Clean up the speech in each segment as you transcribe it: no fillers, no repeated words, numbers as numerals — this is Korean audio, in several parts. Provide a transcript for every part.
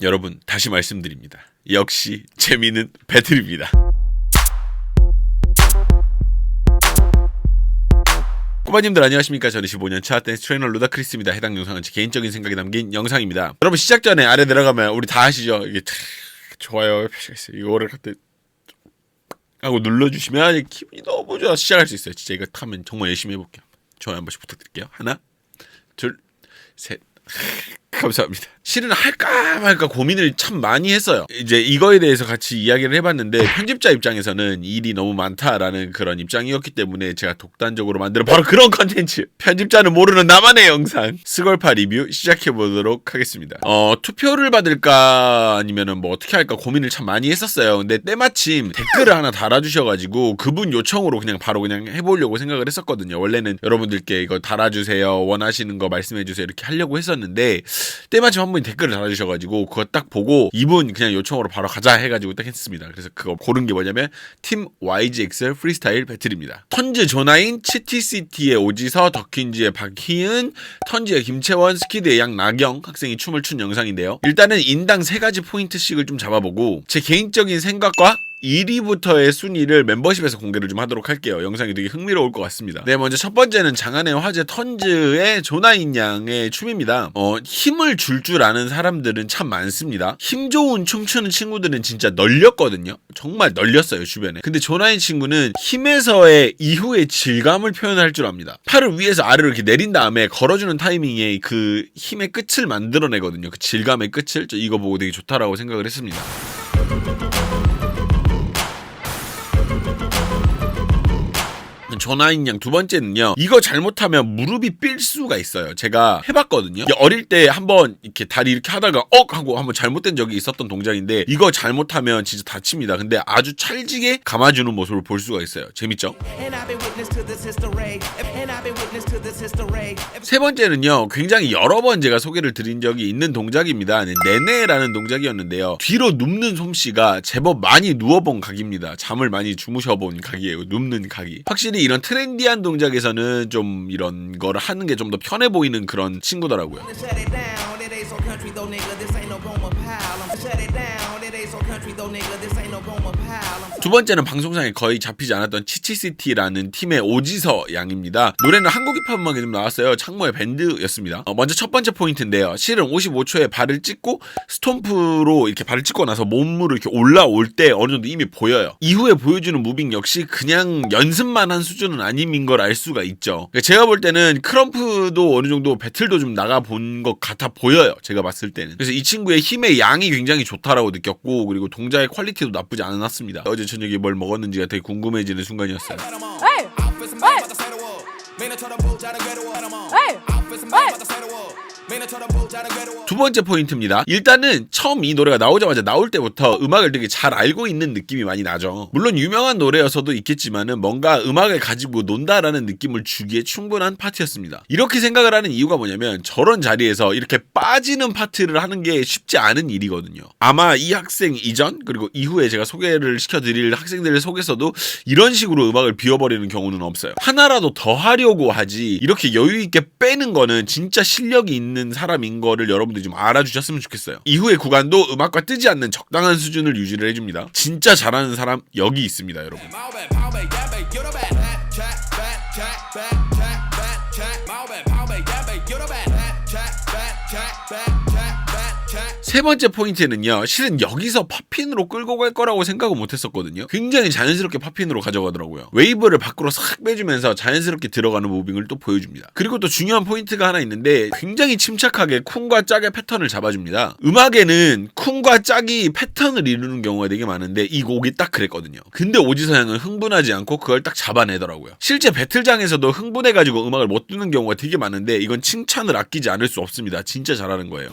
여러분 다시 말씀드립니다. 역시 재미는 배틀입니다. 꼬마님들 안녕하십니까. 저는 15년차 댄스 트레이너 루다크리스입니다. 해당 영상은 제 개인적인 생각이 담긴 영상입니다. 여러분 시작 전에 아래 내려가면 우리 다 아시죠? 이게 좋아요 표시가 있어요. 이거를 갖다 하고 눌러주시면 기분이 너무 좋아서 시작할 수 있어요. 진짜 이거 타면 정말 열심히 해볼게요. 좋아요 한 번씩 부탁드릴게요. 하나 둘 셋. 감사합니다. 실은 할까 말까 고민을 참 많이 했어요. 이제 이거에 대해서 같이 이야기를 해봤는데 편집자 입장에서는 일이 너무 많다라는 그런 입장이었기 때문에 제가 독단적으로 만드는 바로 그런 컨텐츠, 편집자는 모르는 나만의 영상 스걸파 리뷰 시작해보도록 하겠습니다. 투표를 받을까 아니면은 뭐 어떻게 할까 고민을 참 많이 했었어요. 근데 때마침 댓글을 하나 달아주셔가지고 그분 요청으로 그냥 바로 그냥 해보려고 생각을 했었거든요. 원래는 여러분들께 이거 달아주세요, 원하시는 거 말씀해주세요 이렇게 하려고 했었는데 때마침 한 분이 댓글을 달아주셔가지고 그거 딱 보고 이분 그냥 요청으로 바로 가자 해가지고 딱 했습니다. 그래서 그거 고른 게 뭐냐면 팀 YGXL 프리스타일 배틀입니다. 턴즈 조나인, 치티시티의 오지서, 더퀸즈의 박희은, 턴즈의 김채원, 스키드의 양나경 학생이 춤을 춘 영상인데요. 일단은 인당 3가지 포인트씩을 좀 잡아보고 제 개인적인 생각과 1위부터의 순위를 멤버십에서 공개를 좀 하도록 할게요. 영상이 되게 흥미로울 것 같습니다. 네, 먼저 첫 번째는 장안의 화제 턴즈의 조나인 양의 춤입니다. 힘을 줄 아는 사람들은 참 많습니다. 힘 좋은 춤추는 친구들은 진짜 널렸거든요. 정말 널렸어요, 주변에. 근데 조나인 친구는 힘에서의 이후의 질감을 표현할 줄 압니다. 팔을 위에서 아래로 이렇게 내린 다음에 걸어주는 타이밍에 그 힘의 끝을 만들어내거든요. 그 질감의 끝을. 저 이거 보고 되게 좋다라고 생각을 했습니다. 조나인 양 두 번째는요. 이거 잘못하면 무릎이 삘 수가 있어요. 제가 해봤거든요. 어릴 때 한번 이렇게 다리 이렇게 하다가 하고 한번 잘못된 적이 있었던 동작인데 이거 잘못하면 진짜 다칩니다. 근데 아주 찰지게 감아주는 모습을 볼 수가 있어요. 재밌죠? 세 번째는요. 굉장히 여러 번 제가 소개를 드린 적이 있는 동작입니다. 네네라는 동작이었는데요. 뒤로 눕는 솜씨가 제법 많이 누워본 각입니다. 잠을 많이 주무셔본 각이에요. 눕는 각이. 확실히 이런 트렌디한 동작에서는 좀 이런 거를 하는 게 좀 더 편해 보이는 그런 친구더라고요. 두 번째는 방송상에 거의 잡히지 않았던 치치시티라는 팀의 오지서 양입니다. 노래는 한국 힙합 음악이 좀 나왔어요. 창모의 밴드였습니다. 먼저 첫 번째 포인트인데요. 실은 55초에 발을 찍고 스톰프로 이렇게 발을 찍고 나서 몸으로 이렇게 올라올 때 어느 정도 이미 보여요. 이후에 보여주는 무빙 역시 그냥 연습만 한 수준은 아님인 걸 알 수가 있죠. 제가 볼 때는 크럼프도 어느 정도 배틀도 좀 나가본 것 같아 보여요. 제가 봤을 때는. 그래서 이 친구의 힘의 양이 굉장히 좋다라고 느꼈고 그리고 동작의 퀄리티도 나쁘지 않았습니다. 어제 저녁에 뭘 먹었는지가 되게 궁금해지는 순간이었어요. 에이! 두 번째 포인트입니다. 일단은 처음 이 노래가 나오자마자 나올 때부터 음악을 되게 잘 알고 있는 느낌이 많이 나죠. 물론 유명한 노래여서도 있겠지만은 뭔가 음악을 가지고 논다라는 느낌을 주기에 충분한 파트였습니다. 이렇게 생각을 하는 이유가 뭐냐면 저런 자리에서 이렇게 빠지는 파트를 하는 게 쉽지 않은 일이거든요. 아마 이 학생 이전 그리고 이후에 제가 소개를 시켜드릴 학생들 속에서도 이런 식으로 음악을 비워버리는 경우는 없어요. 하나라도 더 하려고 하지 이렇게 여유있게 빼는 거는 진짜 실력이 있는 사람인 거를 여러분들이 좀 알아주셨으면 좋겠어요. 이후의 구간도 음악과 뜨지 않는 적당한 수준을 유지를 해줍니다. 진짜 잘하는 사람 여기 있습니다, 여러분. 세 번째 포인트는요. 실은 여기서 팝핀으로 끌고 갈 거라고 생각은 못했었거든요. 굉장히 자연스럽게 팝핀으로 가져가더라고요. 웨이브를 밖으로 싹 빼주면서 자연스럽게 들어가는 무빙을 또 보여줍니다. 그리고 또 중요한 포인트가 하나 있는데 굉장히 침착하게 쿵과 짝의 패턴을 잡아줍니다. 음악에는 쿵과 짝이 패턴을 이루는 경우가 되게 많은데 이 곡이 딱 그랬거든요. 근데 오지서 양은 흥분하지 않고 그걸 딱 잡아내더라고요. 실제 배틀장에서도 흥분해가지고 음악을 못 듣는 경우가 되게 많은데 이건 칭찬을 아끼지 않을 수 없습니다. 진짜 잘하는 거예요.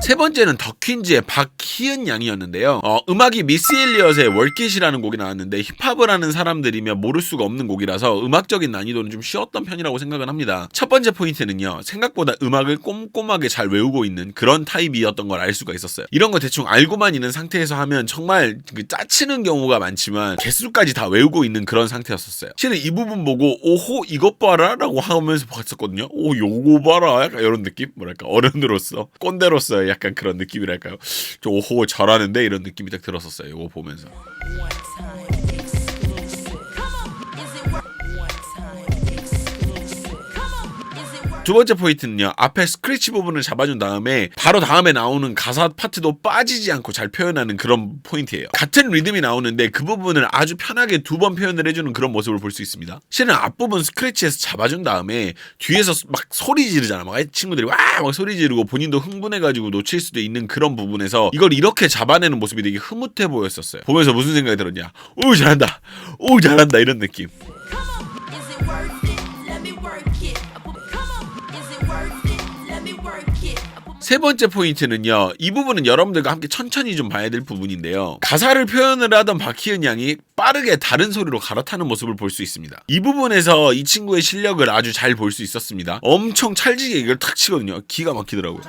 세 번째는 더퀸즈의 박희은 양이었는데요. 음악이 미스 엘리엇의 월킷이라는 곡이 나왔는데 힙합을 하는 사람들이면 모를 수가 없는 곡이라서 음악적인 난이도는 좀 쉬웠던 편이라고 생각은 합니다. 첫 번째 포인트는요. 생각보다 음악을 꼼꼼하게 잘 외우고 있는 그런 타입이었던 걸 알 수가 있었어요. 이런 거 대충 알고만 있는 상태에서 하면 정말 그 짜치는 경우가 많지만 개수까지 다 외우고 있는 그런 상태였었어요. 실은 이 부분 보고 오호 이것 봐라 라고 하면서 봤었거든요. 오 요거 봐라 약간 이런 느낌? 뭐랄까 어른으로서 꼰대로서 약간 그런 느낌이랄까요. 저 오호 잘하는데 이런 느낌이 딱 들었었어요. 이거 보면서. 두 번째 포인트는요. 앞에 스크래치 부분을 잡아준 다음에 바로 다음에 나오는 가사 파트도 빠지지 않고 잘 표현하는 그런 포인트예요. 같은 리듬이 나오는데 그 부분을 아주 편하게 두 번 표현을 해주는 그런 모습을 볼 수 있습니다. 실은 앞부분 스크래치에서 잡아준 다음에 뒤에서 막 소리 지르잖아. 막 친구들이 와 막 소리 지르고 본인도 흥분해가지고 놓칠 수도 있는 그런 부분에서 이걸 이렇게 잡아내는 모습이 되게 흐뭇해 보였었어요. 보면서 무슨 생각이 들었냐. 오 잘한다. 오 잘한다 이런 느낌. 세 번째 포인트는요. 이 부분은 여러분들과 함께 천천히 좀 봐야 될 부분인데요. 가사를 표현을 하던 박희은 양이 빠르게 다른 소리로 갈아타는 모습을 볼 수 있습니다. 이 부분에서 이 친구의 실력을 아주 잘 볼 수 있었습니다. 엄청 찰지게 이걸 탁 치거든요. 기가 막히더라고요.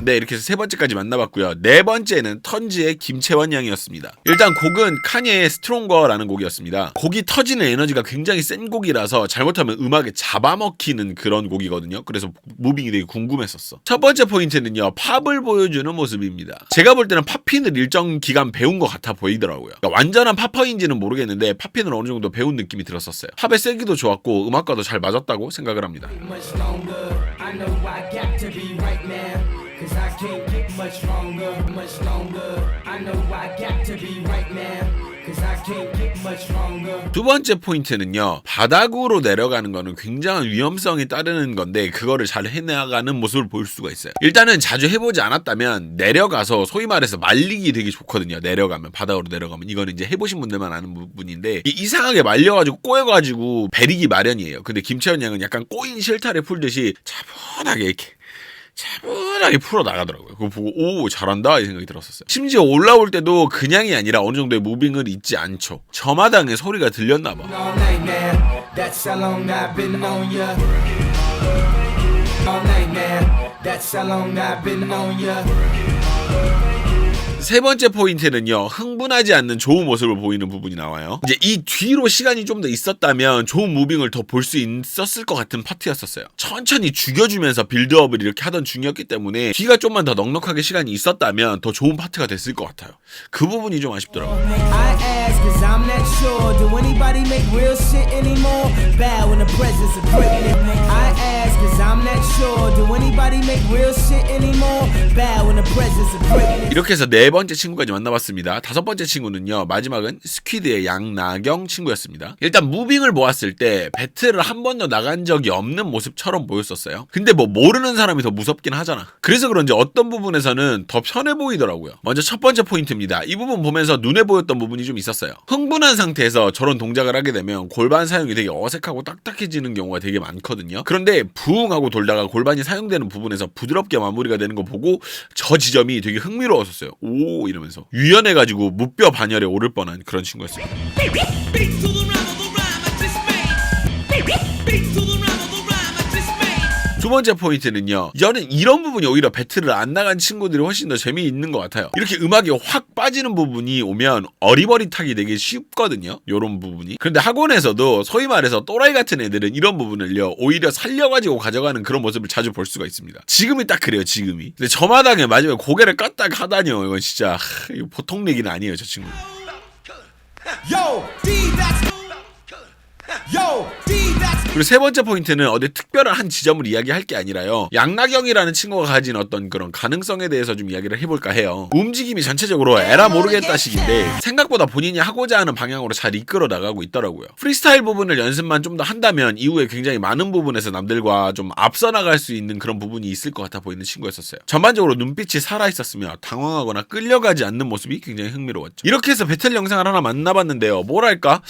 네, 이렇게 해서 세 번째까지 만나봤고요. 네 번째는 턴즈의 김채원 양이었습니다. 일단 곡은 카니에의 스트롱거라는 곡이었습니다. 곡이 터지는 에너지가 굉장히 센 곡이라서 잘못하면 음악에 잡아먹히는 그런 곡이거든요. 그래서 무빙이 되게 궁금했었어. 첫 번째 포인트는요. 팝을 보여주는 모습입니다. 제가 볼 때는 팝핀을 일정 기간 배운 것 같아 보이더라고요. 그러니까 완전한 팝퍼인지는 모르겠는데 팝핀을 어느 정도 배운 느낌이 들었었어요. 팝의 세기도 좋았고 음악과도 잘 맞았다고 생각을 합니다. Cause I can't get much longer, much longer. I know I got to be right now. Cause I can't get much longer. 두 번째 포인트는요. 바닥으로 내려가는 거는 굉장한 위험성이 따르는 건데 그거를 잘 해나가는 모습을 볼 수가 있어요. 일단은 자주 해보지 않았다면 내려가서 소위 말해서 말리기 되게 좋거든요. 내려가면 바닥으로 내려가면 이거는 이제 해보신 분들만 아는 부분인데 이상하게 말려가지고 꼬여가지고 베리기 마련이에요. 근데 김채원 양은 약간 꼬인 실타래 풀듯이 차분하게 이렇게 차분하게 풀어 나가더라고요. 그거 보고 오 잘한다 이 생각이 들었었어요. 심지어 올라올 때도 그냥이 아니라 어느 정도의 무빙을 잊지 않죠. 저마당에 소리가 들렸나 봐. 세 번째 포인트는요. 흥분하지 않는 좋은 모습을 보이는 부분이 나와요. 이제 이 뒤로 시간이 좀 더 있었다면 좋은 무빙을 더 볼 수 있었을 것 같은 파트였었어요. 천천히 죽여주면서 빌드업을 이렇게 하던 중이었기 때문에 뒤가 좀만 더 넉넉하게 시간이 있었다면 더 좋은 파트가 됐을 것 같아요. 그 부분이 좀 아쉽더라고요. 이렇게 해서 네 번째 친구까지 만나봤습니다. 다섯 번째 친구는요. 마지막은 스퀴드의 양나경 친구였습니다. 일단 무빙을 모았을 때 배틀을 한 번도 나간 적이 없는 모습처럼 보였었어요. 근데 뭐 모르는 사람이 더 무섭긴 하잖아. 그래서 그런지 어떤 부분에서는 더 편해 보이더라고요. 먼저 첫 번째 포인트입니다. 이 부분 보면서 눈에 보였던 부분이 좀 있었어요. 흥분한 상태에서 저런 동작을 하게 되면 골반 사용이 되게 어색하고 딱딱해지는 경우가 되게 많거든요. 그런데 부응하고 돌다가 골반이 사용되는 부분에서 부드럽게 마무리가 되는 거 보고 저 지점이 되게 흥미로웠었어요. 오 이러면서 유연해가지고 무뼈 반열에 오를 뻔한 그런 친구였습니다. 두 번째 포인트는요. 저는 이런 부분이 오히려 배틀을 안 나간 친구들이 훨씬 더 재미있는 것 같아요. 이렇게 음악이 확 빠지는 부분이 오면 어리버리타기 되게 쉽거든요. 요런 부분이. 그런데 학원에서도 소위 말해서 또라이 같은 애들은 이런 부분을요. 오히려 살려가지고 가져가는 그런 모습을 자주 볼 수가 있습니다. 지금이 딱 그래요. 지금이. 근데 저마당에 마지막에 고개를 껐다 하다니요. 이건 진짜 이거 보통 얘기는 아니에요. 저 친구. 그리고 세 번째 포인트는 어디 특별한 한 지점을 이야기할 게 아니라요. 양나경이라는 친구가 가진 어떤 그런 가능성에 대해서 좀 이야기를 해볼까 해요. 움직임이 전체적으로 에라 모르겠다식인데 생각보다 본인이 하고자 하는 방향으로 잘 이끌어 나가고 있더라고요. 프리스타일 부분을 연습만 좀 더 한다면 이후에 굉장히 많은 부분에서 남들과 좀 앞서 나갈 수 있는 그런 부분이 있을 것 같아 보이는 친구였었어요. 전반적으로 눈빛이 살아있었으며 당황하거나 끌려가지 않는 모습이 굉장히 흥미로웠죠. 이렇게 해서 배틀 영상을 하나 만나봤는데요. 뭐랄까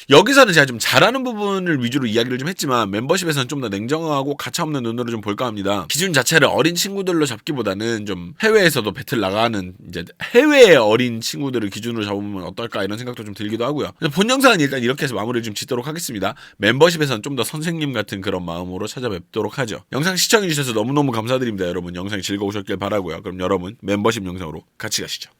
여기서는 제가 좀 잘하는 부분을 위주로 이야기를 좀 했지만 멤버십에서는 좀 더 냉정하고 가차없는 눈으로 좀 볼까 합니다. 기준 자체를 어린 친구들로 잡기보다는 좀 해외에서도 배틀 나가는 이제 해외의 어린 친구들을 기준으로 잡으면 어떨까 이런 생각도 좀 들기도 하고요. 본 영상은 일단 이렇게 해서 마무리를 좀 짓도록 하겠습니다. 멤버십에서는 좀 더 선생님 같은 그런 마음으로 찾아뵙도록 하죠. 영상 시청해주셔서 너무너무 감사드립니다. 여러분 영상이 즐거우셨길 바라고요. 그럼 여러분 멤버십 영상으로 같이 가시죠.